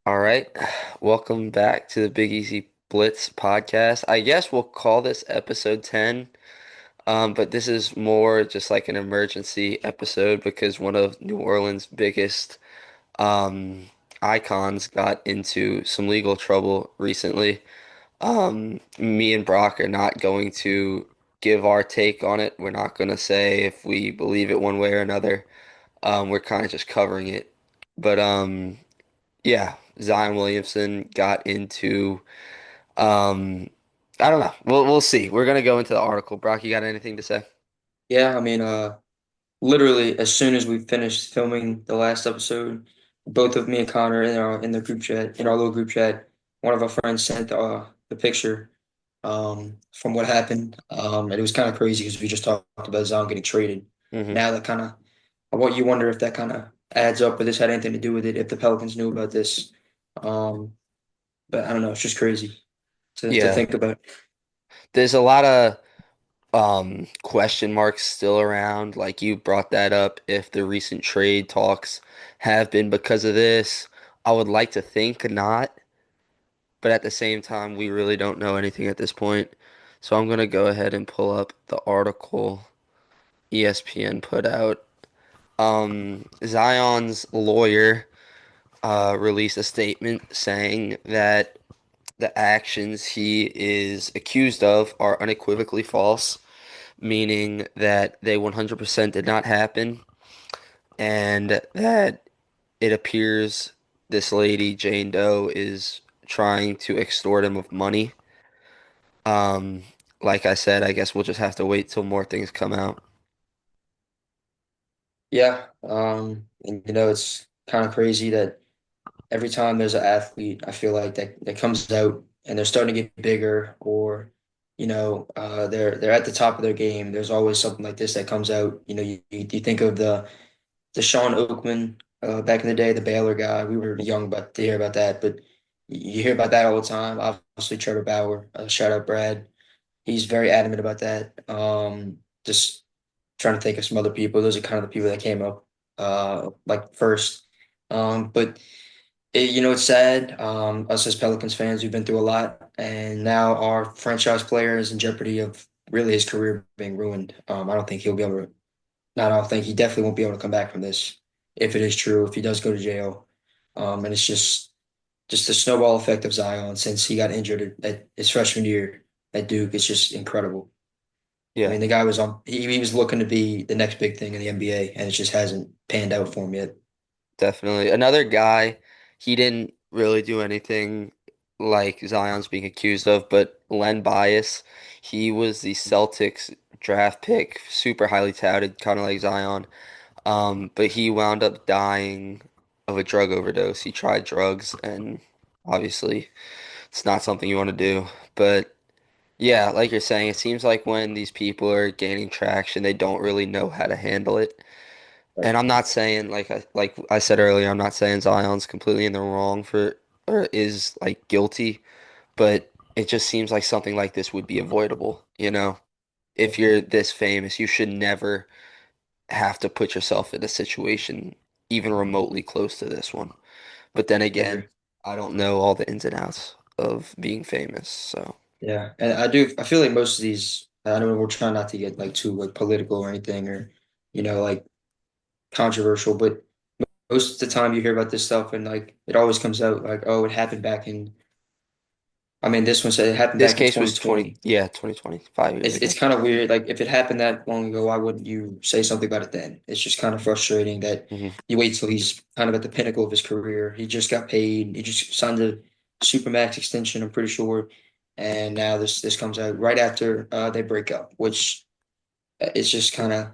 All right. Welcome back to the Big Easy Blitz podcast. I guess we'll call this episode 10, but this is more just like an emergency episode because one of New Orleans' biggest um, icons got into some legal trouble recently. Me and Brock are not going to give our take on it. We're not going to say if we believe it one way or another. We're kind of just covering it. But yeah, Zion Williamson got into um I don't know. We'll see. We're gonna go into the article. Brock, you got anything to say? Yeah, literally as soon as we finished filming the last episode, both of me and Connor in the group chat, in our little group chat, one of our friends sent the picture from what happened. And it was kind of crazy because we just talked about Zion getting traded. Hmm. Now that kind of what you wonder if that kind of adds up, or this had anything to do with it, if the Pelicans knew about this. Um, but I don't know, it's just crazy to Yeah. think about. There's a lot of question marks still around. Like you brought that up, if the recent trade talks have been because of this. I would like to think not, but at the same time, we really don't know anything at this point. So I'm gonna go ahead and pull up the article ESPN put out. Zion's lawyer released a statement saying that the actions he is accused of are unequivocally false, meaning that they 100% did not happen, and that it appears this lady, Jane Doe, is trying to extort him of money. Um, like I said, I guess we'll just have to wait till more things come out. Yeah, and it's kind of crazy that every time there's an athlete, I feel like that comes out and they're starting to get bigger, or they're at the top of their game. There's always something like this that comes out. You think of the Sean Oakman back in the day, the Baylor guy. We were young, but to hear about that, but you hear about that all the time. Obviously, Trevor Bauer. Shout out Brad. He's very adamant about that. Just trying to think of some other people. Those are kind of the people that came up like first. But it's sad. Us as Pelicans fans, we've been through a lot, and now our franchise player is in jeopardy of really his career being ruined. I don't think he'll be able to. Not I don't think he definitely won't be able to come back from this if it is true. If he does go to jail, and it's just the snowball effect of Zion since he got injured at his freshman year at Duke. It's just incredible. I Yeah, mean, the guy was on. He was looking to be the next big thing in the NBA, and it just hasn't panned out for him yet. definitely. Another guy, he didn't really do anything like Zion's being accused of, but Len Bias, he was the Celtics draft pick, super highly touted, kind of like Zion. But he wound up dying of a drug overdose. He tried drugs, and obviously, it's not something you want to do. But yeah, like you're saying, it seems like when these people are gaining traction, they don't really know how to handle it. Right. And I'm not saying like I said earlier, I'm not saying Zion's completely in the wrong for or is like guilty, but it just seems like something like this would be avoidable, you know? If you're this famous, you should never have to put yourself in a situation even remotely close to this one. But then I again, agree. I don't know all the ins and outs of being famous, so Yeah, and I do. I feel like most of these. I know we're trying not to get like too like political or anything, or like controversial, but most of the time you hear about this stuff and like it always comes out like, oh, it happened back in. I mean, this one said it happened this back in case was 20, 2020. yeah, 2020, 5 years It's ago. kind of weird. Like if it happened that long ago, why wouldn't you say something about it then? It's just kind of frustrating that Hmm. you wait till he's kind of at the pinnacle of his career. He just got paid. He just signed a supermax extension, I'm pretty sure. And now this comes out right after they break up, which it's just kind of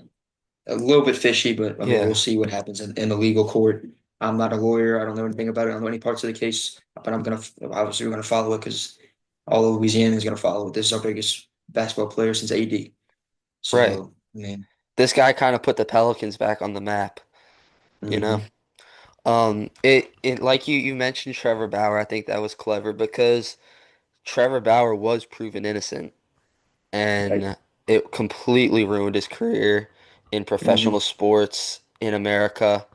a little bit fishy. But I mean, we'll Yeah, see what happens in the legal court. I'm not a lawyer. I don't know anything about it. I don't know any parts of the case, but obviously we're gonna follow it because all of Louisiana is gonna follow it. This is our biggest basketball player since AD. right. So, I mean, This guy kind of put the Pelicans back on the map, you know? hmm It like you mentioned Trevor Bauer, I think that was clever because Trevor Bauer was proven innocent right. and it completely ruined his career in hmm professional sports in America.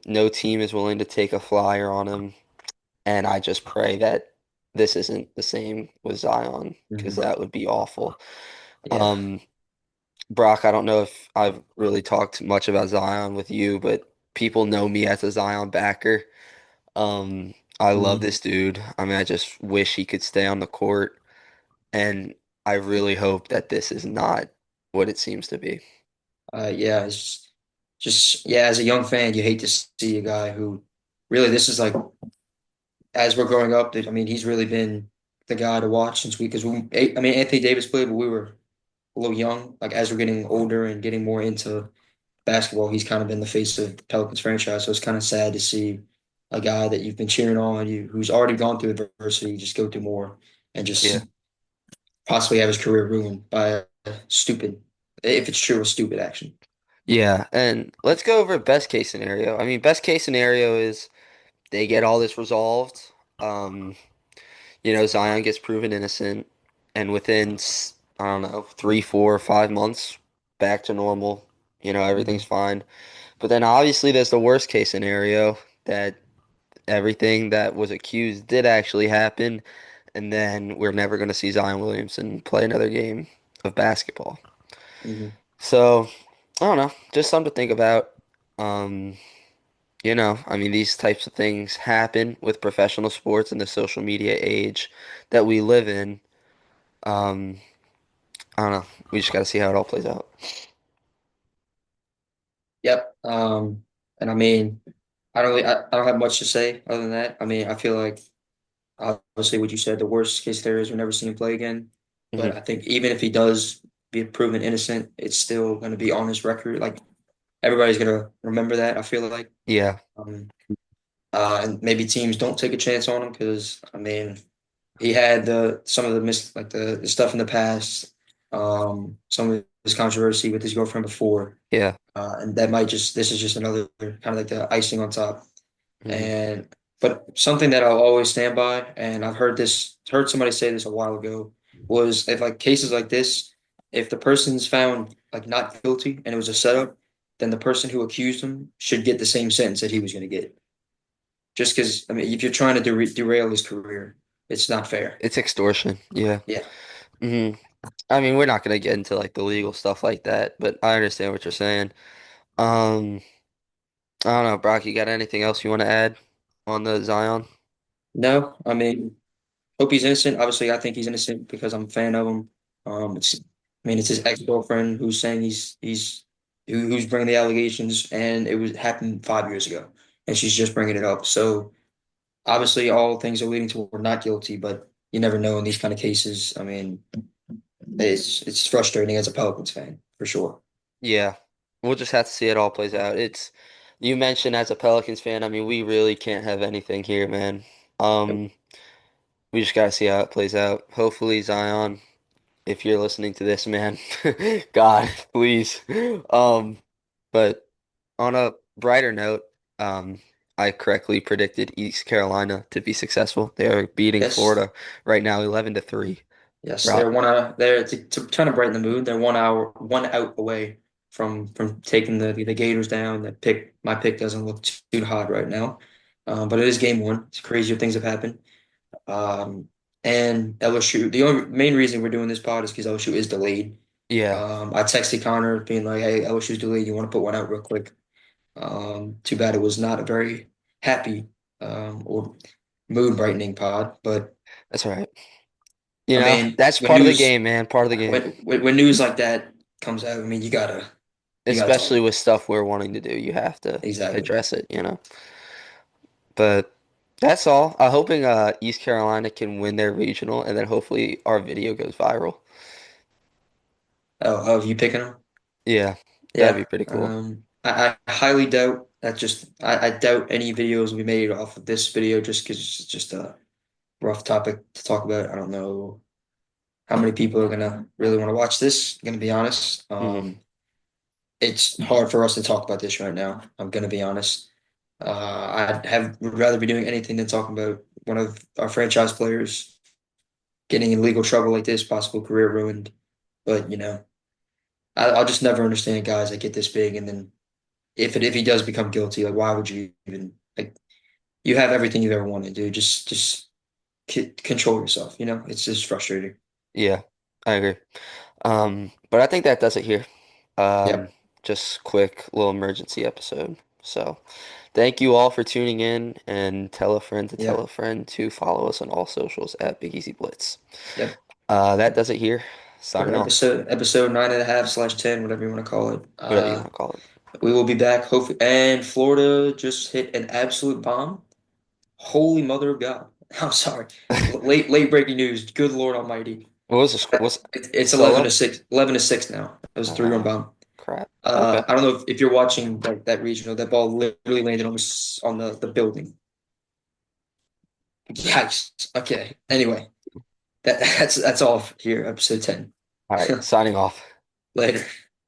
No team is willing to take a flyer on him, and I just pray that this isn't the same with Zion because Mhm. that would be awful. Yeah. Um, Brock, I don't know if I've really talked much about Zion with you, but people know me as a Zion backer. I love Mhm. this dude. I mean, I just wish he could stay on the court, and I really hope that this is not what it seems to be. Yeah, it's just yeah, as a young fan, you hate to see a guy who really this is like as we're growing up, I mean, he's really been the guy to watch since because I mean, Anthony Davis played, but we were a little young. Like as we're getting older and getting more into basketball, he's kind of been the face of the Pelicans franchise. So it's kind of sad to see a guy that you've been cheering on, who's already gone through adversity, just go through more and Yeah. just possibly have his career ruined by a stupid, if it's true, a stupid action. Yeah, and let's go over best case scenario. I mean, best case scenario is they get all this resolved. Um, Zion gets proven innocent, and within, I don't know, 3, 4, 5 months, back to normal. Everything's Mhm. fine. But then obviously there's the worst case scenario that everything that was accused did actually happen, and then we're never going to see Zion Williamson play another game of basketball. Mhm. So, I don't know, just something to think about. Um, I mean, these types of things happen with professional sports in the social media age that we live in. Um, I don't know. We just got to see how it all plays out. Yep. And I mean, I don't have much to say other than that. I mean, I feel like obviously what you said, the worst case there is we'll never see him play again. But Hmm. I think even if he does be proven innocent, it's still going to be on his record. Like everybody's going to remember that. I feel like, Yeah, um, and maybe teams don't take a chance on him because I mean, he had the some of the like the stuff in the past, some of his controversy with his girlfriend before. yeah. And that might just this is just another kind of like the icing on top. Hmm. And but something that I'll always stand by, and I've heard somebody say this a while ago, was if like cases like this, if the person's found like not guilty and it was a setup, then the person who accused him should get the same sentence that he was going to get. Just because I mean, if you're trying to derail his career, it's not fair. It's extortion. Yeah. Yeah. Hmm. I mean, we're not gonna get into like the legal stuff like that, but I understand what you're saying. Um, I don't know, Brock, you got anything else you want to add on the Zion? No, I mean, hope he's innocent. Obviously, I think he's innocent because I'm a fan of him. I mean, it's his ex-girlfriend who's saying who's bringing the allegations, and it was happened 5 years ago, and she's just bringing it up. So obviously, all things are leading to we're not guilty, but you never know in these kind of cases. I mean, it's frustrating as a Pelicans fan for sure. Yeah, we'll just have to see it all plays out. You mentioned as a Pelicans fan, I mean, we really can't have anything here, man. Um, we just gotta see how it plays out. Hopefully, Zion, if you're listening to this, man, God, please. Um, but on a brighter note, um, I correctly predicted East Carolina to be successful. They are beating Yes, Florida right now, 11-3. yes, Brock, they're to kind of brighten the mood. They're 1 out away from taking the Gators down. That pick, my pick doesn't look too hot right now, but it is game one. It's crazier things have happened. Um, and LSU. The only main reason we're doing this pod is because LSU is delayed. yeah, I texted Connor being like, "Hey, LSU's delayed. You want to put one out real quick?" Too bad it was not a very happy or mood brightening pod, but that's all right. I mean, That's part of the game, man, part of the game. when news like that comes out, I mean, you gotta talk Especially about with stuff we're wanting to do, you have to it. Exactly. address it. But that's all. I'm hoping East Carolina can win their regional and then hopefully our video goes viral. Oh, you picking them? Yeah, that'd Yeah. be pretty cool. I highly doubt that. I doubt any videos will be made off of this video just because it's just a rough topic to talk about. I don't know how many people are gonna really want to watch this. I'm gonna be honest. Hmm. It's hard for us to talk about this right now. I'm gonna be honest. Would rather be doing anything than talking about one of our franchise players getting in legal trouble like this, possible career ruined. But I'll just never understand guys that get this big and then if he does become guilty, like why would you even like you have everything you've ever wanted to do. Just control yourself, you know? It's just frustrating. Yeah, I agree. But I think that does it here. Um, Yep. just quick little emergency episode. So thank you all for tuning in and tell a friend to tell a Yep. friend to follow us on all socials at Big Easy Blitz. Yep. That does it here. For Signing off. episode 9.5/10, whatever you want to call it. Whatever you want to call it. We will be back. Hopefully, and Florida just hit an absolute bomb. Holy mother of God! I'm sorry. Late breaking news. Good Lord Almighty. What was the what's It's 11 to solo? 6. 11 to 6 now. It was a 3-run Uh, bomb. crap. Okay. I don't know if you're watching that regional. That ball literally landed on the building. Yikes. Okay. Anyway, that's all here. Episode 10. All right. Signing off. Later.